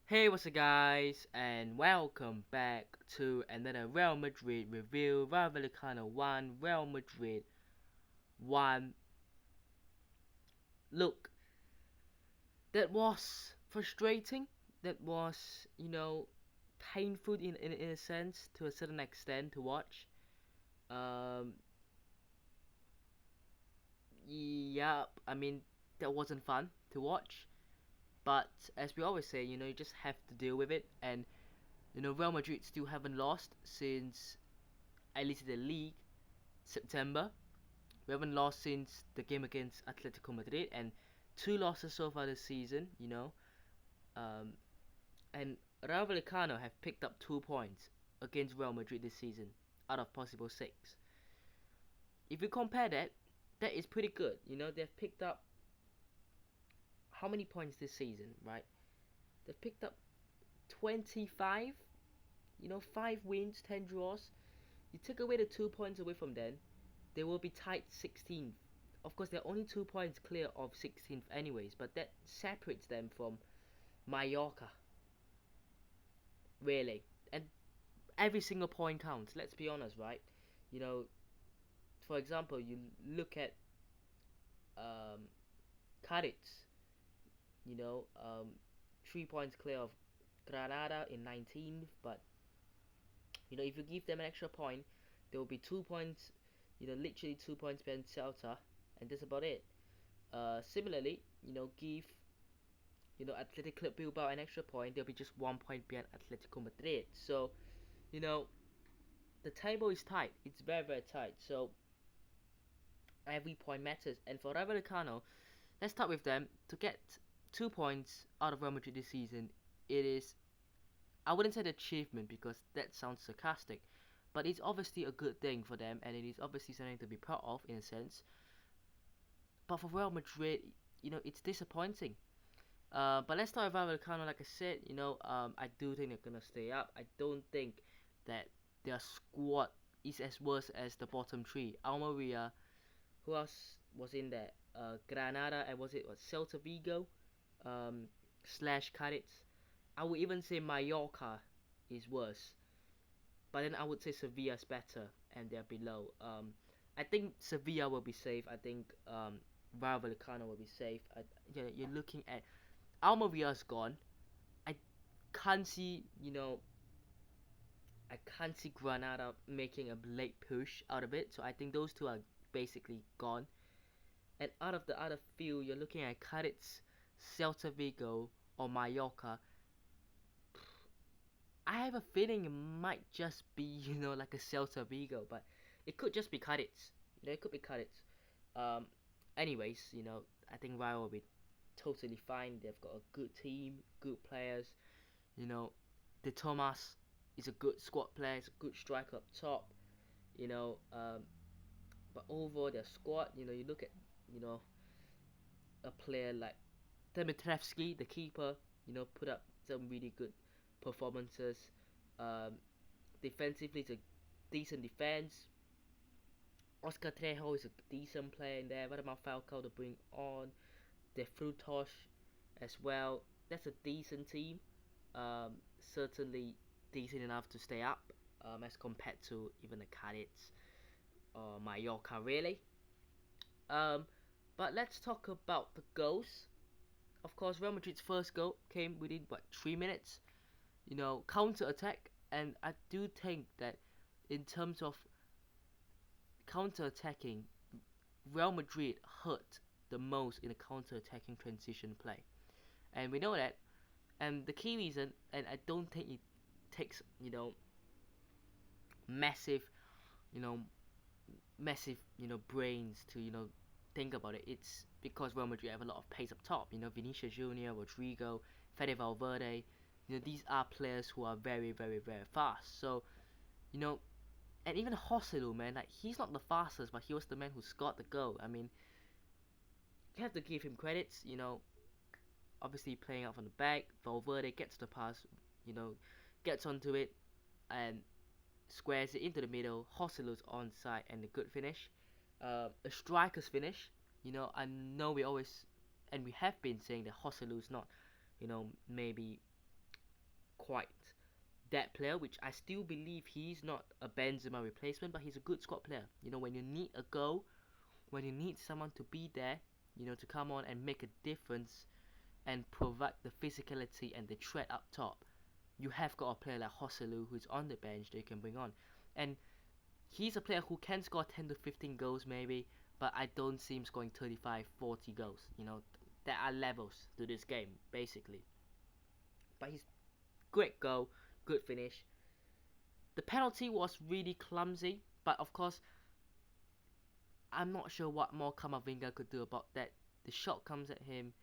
Hey, what's up, guys, and welcome back to another Real Madrid review. Vallecano 1, Real Madrid 1. Look, that was frustrating. That was, painful in a sense, to a certain extent, to watch. Um, yeah, I mean, that wasn't fun to watch. But as we always say, you just have to deal with it. And, Real Madrid still haven't lost since, at least in the league, September. We haven't lost since the game against Atletico Madrid, and two losses so far this season. Um, and Rayo Vallecano have picked up 2 points against Real Madrid this season out of possible six. If you compare that, that is pretty good. They've picked up how many points this season, right? They've picked up 25. 5 wins, 10 draws. You take away the 2 points away from them, they will be tied 16th. Of course, they're only 2 points clear of 16th, anyways, but that separates them from Mallorca, really. And every single point counts. Let's be honest, right? You know, for example, you look at um, Cadiz. You know, 3 points clear of Granada in 19th, but if you give them an extra point, there will be 2 points. Literally 2 points behind Celta, and that's about it. Similarly, give Athletic Club Bilbao an extra point, they'll be just 1 point behind Atletico Madrid. So, you know, the table is tight. It's very, very tight. So, every point matters. And for Rayo Vallecano, let's start with them. To get 2 points out of Real Madrid this season, it is, I wouldn't say an achievement because that sounds sarcastic, but it's obviously a good thing for them, and it is obviously something to be proud of in a sense. But for Real Madrid, it's disappointing. But let's start with Vallecano. Like I said, I do think they're gonna stay up. I don't think that their squad is as worse as the bottom three. Almeria, who else was in there? Granada, and was Celta Vigo, slash Cadiz. I would even say Mallorca is worse, but then I would say Sevilla's better, and they're below. I think Sevilla will be safe. I think Rayo Vallecano will be safe. You're looking at Almeria's gone. I can't see, I can't see Granada making a late push out of it. So I think those two are basically gone. And out of the other few, you're looking at Cadiz, Celta Vigo, or Mallorca. I have a feeling it might just be, like a Celta Vigo, but it could just be Cadiz. It could be Cadiz. Um, anyways, I think Rayo will be totally fine. They've got a good team, good players. You know, De Thomas is a good squad player, he's a good striker up top. You know, um, but overall their squad, you look at, you know, a player like Dimitrevski, the keeper, put up some really good performances. Um, Defensively, it's a decent defense. Oscar Trejo is a decent player in there. What about Falcao to bring on? De Frutos as well. That's a decent team. Certainly decent enough to stay up as compared to even the Cadiz or Mallorca, really. Um, but let's talk about the goals. Of course, Real Madrid's first goal came within 3 minutes. Counter attack, and I do think that in terms of counter attacking, Real Madrid hurt the most in the counter attacking transition play, and we know that. And the key reason, and I don't think it takes massive, you know, brains to think about it. It's because Real Madrid have a lot of pace up top. Vinicius Junior, Rodrigo, Fede Valverde. These are players who are very, very, very fast. So you know, and even Joselu, man, like he's not the fastest, but he was the man who scored the goal. I mean, you have to give him credits. Obviously playing out from the back. Valverde gets the pass, gets onto it and squares it into the middle. Joselu's onside and a good finish. A striker's finish. I know we always and we have been saying that Joselu's not, maybe quite that player, which I still believe he's not a Benzema replacement, but he's a good squad player. When you need a goal, when you need someone to be there, to come on and make a difference and provide the physicality and the threat up top, you have got a player like Joselu who's on the bench that you can bring on. And he's a player who can score 10 to 15 goals maybe, but I don't see him scoring 35, 40 goals. There are levels to this game, basically. But he's great goal, good finish. The penalty was really clumsy, but of course, I'm not sure what more Kamavinga could do about that. The shot comes at him.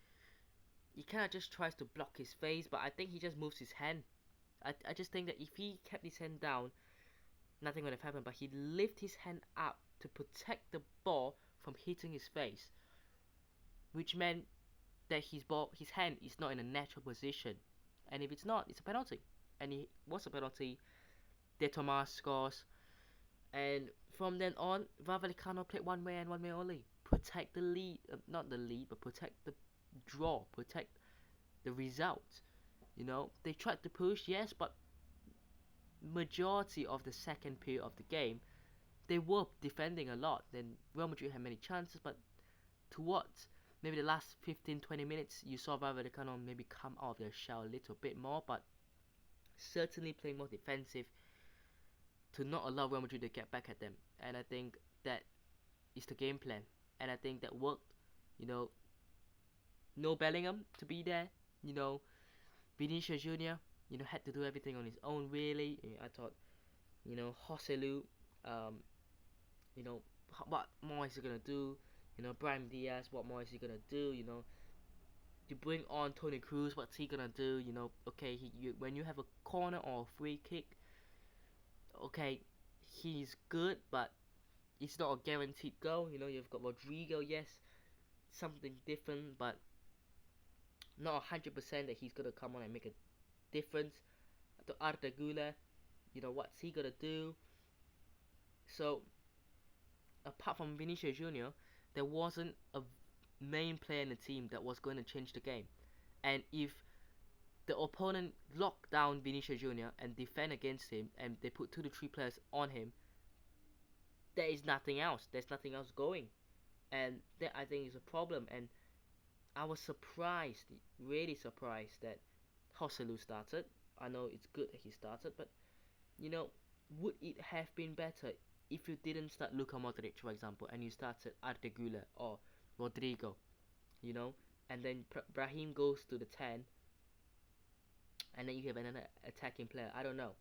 He kind of just tries to block his face, but I think he just moves his hand. I just think that if he kept his hand down, nothing would have happened. But he lifted his hand up to protect the ball from hitting his face, which meant that his hand is not in a natural position. And if it's not, it's a penalty. And it was a penalty. De Tomas scores. And from then on, Vallecano played one way and one way only. Protect the lead, not the lead, but protect the draw, protect the result. They tried to push, yes, but majority of the second period of the game, they were defending a lot. Then Real Madrid had many chances, but towards maybe the last 15-20 minutes, you saw Vallecano maybe come out of their shell a little bit more, but certainly playing more defensive to not allow Real Madrid to get back at them. And I think that is the game plan. And I think that worked. No Bellingham to be there. Vinicius Junior. Had to do everything on his own. Really, I thought. Joselu. Um, what more is he gonna do? Brahim Diaz. What more is he gonna do? You bring on Toni Kroos. What's he gonna do? Okay, when you have a corner or a free kick, okay, he's good, but it's not a guaranteed goal. You've got Rodrigo, yes, something different, but not 100% that he's gonna come on and make a difference. To Arda Güler, what's he gonna do? So apart from Vinicius Junior, there wasn't a main player in the team that was going to change the game. And if the opponent locked down Vinicius Junior and defend against him, and they put 2 to 3 players on him, there is nothing else. There's nothing else going, and that I think is a problem. And I was surprised, really surprised that Joselu started. I know it's good that he started, but would it have been better if you didn't start Luka Modric, for example, and you started Arda Güler or Rodrigo, and then Brahim goes to the 10, and then you have another attacking player. I don't know,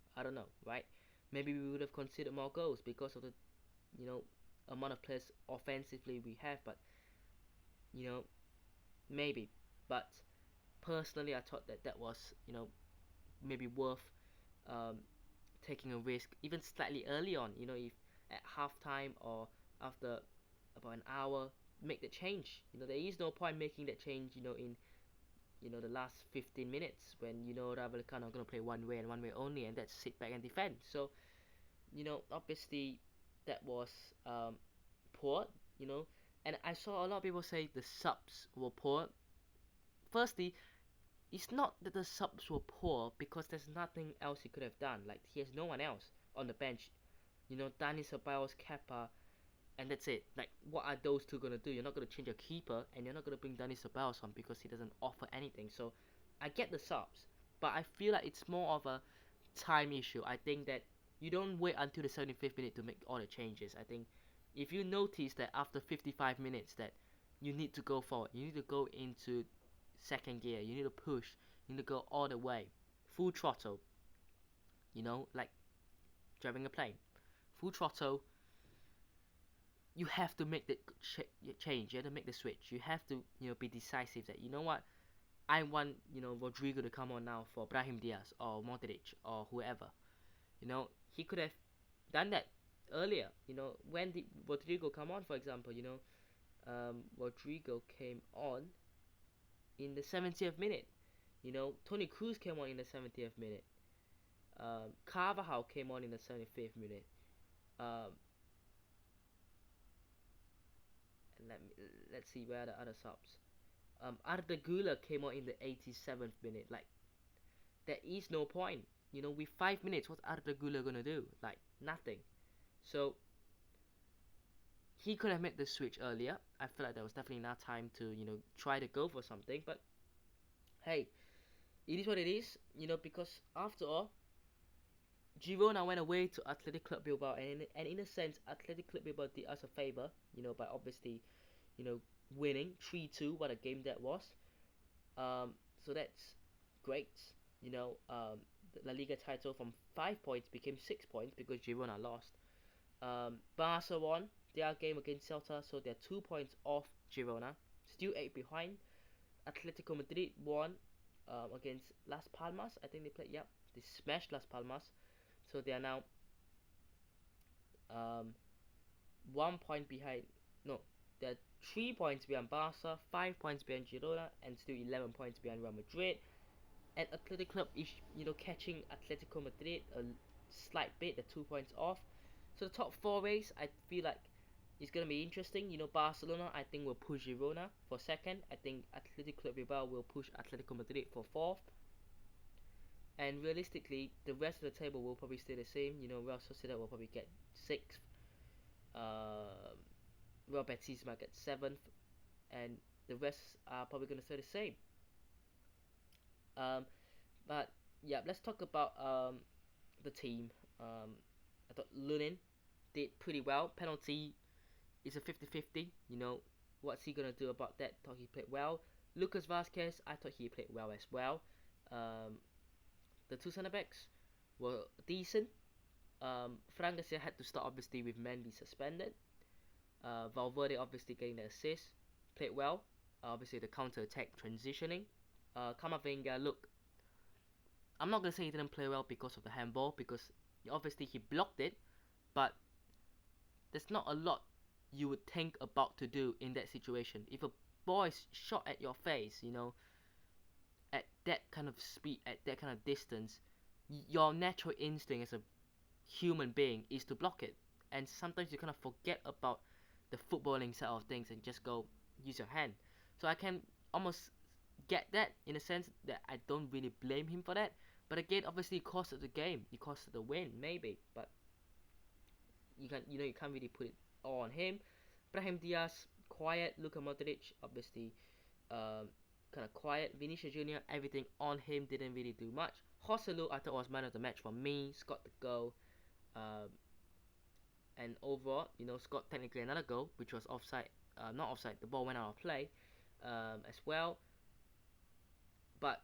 right? Maybe we would have considered more goals because of the, amount of players offensively we have, but you know, maybe. But personally, I thought that was, maybe worth um, taking a risk, even slightly early on. If at halftime or after about an hour, make the change. There is no point making that change. In the last 15 minutes when Vallecano are gonna play one way and one way only, and that's sit back and defend. So obviously that was poor. And I saw a lot of people say the subs were poor. Firstly, it's not that the subs were poor because there's nothing else he could have done. Like, he has no one else on the bench. Dani Ceballos, Kepa, and that's it. Like, what are those two gonna do? You're not gonna change your keeper, and you're not gonna bring Dani Ceballos on because he doesn't offer anything. So, I get the subs, but I feel like it's more of a time issue. I think that you don't wait until the 75th minute to make all the changes. I think if you notice that after 55 minutes that you need to go forward, you need to go into second gear, you need to push, you need to go all the way, full throttle, like driving a plane, full throttle. You have to make the change. You have to make the switch. You have to, be decisive. That what, I want, Rodrigo to come on now for Brahim Diaz or Modric or whoever. He could have done that earlier. When did Rodrigo come on, for example? Rodrigo came on in the 70th minute. Toni Kroos came on in the 70th minute. Carvajal came on in the 75th minute. Um, and let's see where are the other subs. Arda Güler came on in the 87th minute. Like, there is no point. With 5 minutes, what's Arda Güler gonna do? Like nothing. So he could have made the switch earlier. I feel like there was definitely enough time to try to go for something. But hey, it is what it is. Because after all, Girona went away to Athletic Club Bilbao, and in a sense, Athletic Club Bilbao did us a favor. By obviously you know winning 3-2. What a game that was. So that's great. The La Liga title from 5 points became 6 points because Girona lost. Barca won their game against Celta, so they're 2 points off Girona, still 8 behind. Atletico Madrid won against Las Palmas. I think they played. Yep, they smashed Las Palmas, so they are now um, 1 point behind. No, they're 3 points behind Barca, 5 points behind Girona, and still 11 points behind Real Madrid. And Athletic Club is catching Atletico Madrid a slight bit, they're 2 points off. So the top four race, I feel like it's gonna be interesting. Barcelona I think will push Girona for second. I think Athletic Club Bilbao will push Atletico Madrid for fourth. And realistically, the rest of the table will probably stay the same. Real Sociedad will probably get sixth. Uh, Real Betis might get seventh, and the rest are probably gonna stay the same. Um, but yeah, let's talk about the team. I thought Lunin did pretty well. Penalty is a 50-50. What's he gonna do about that? Thought he played well. Lucas Vazquez, I thought he played well as well. The two centre backs were decent. Fran Garcia had to start obviously with Mendy suspended. Valverde obviously getting the assist, played well. Obviously the counter attack transitioning. Camavinga, look, I'm not gonna say he didn't play well because of the handball, because obviously he blocked it, but there's not a lot you would think about to do in that situation. If a ball is shot at your face, at that kind of speed, at that kind of distance, your natural instinct as a human being is to block it. And sometimes you kind of forget about the footballing side of things and just go use your hand. So I can almost get that in a sense that I don't really blame him for that. But again, obviously, it costed the game. It costed the win, maybe. But you can't really put it all on him. Brahim Diaz, quiet. Luka Modric, obviously, kind of quiet. Vinicius Junior, everything on him, didn't really do much. Joselu, I thought was man of the match for me. Scott the goal. And overall, Scott technically another goal, which was offside. Not offside. The ball went out of play, as well. But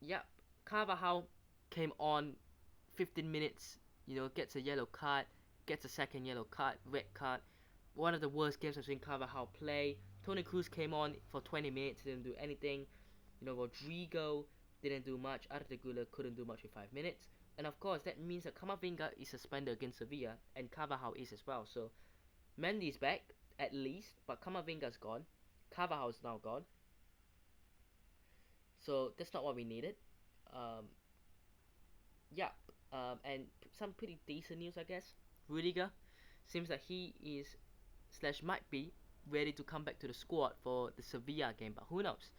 yeah, Carvajal came on 15 minutes, gets a yellow card, gets a second yellow card, red card. One of the worst games I've seen Carvajal play. Toni Kroos came on for 20 minutes, didn't do anything. Rodrigo didn't do much. Arda Güler couldn't do much with 5 minutes. And of course, that means that Camavinga is suspended against Sevilla, and Carvajal is as well. So, Mendy is back, at least, but Camavinga's gone. Carvajal is now gone. So, that's not what we needed. Um, yeah, and some pretty decent news, I guess. Rudiger seems like he is / might be ready to come back to the squad for the Sevilla game, but who knows.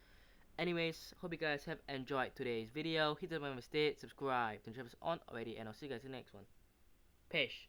Anyways, hope you guys have enjoyed today's video. Hit the button if you subscribe, turn on already, and I'll see you guys in the next one. Peace.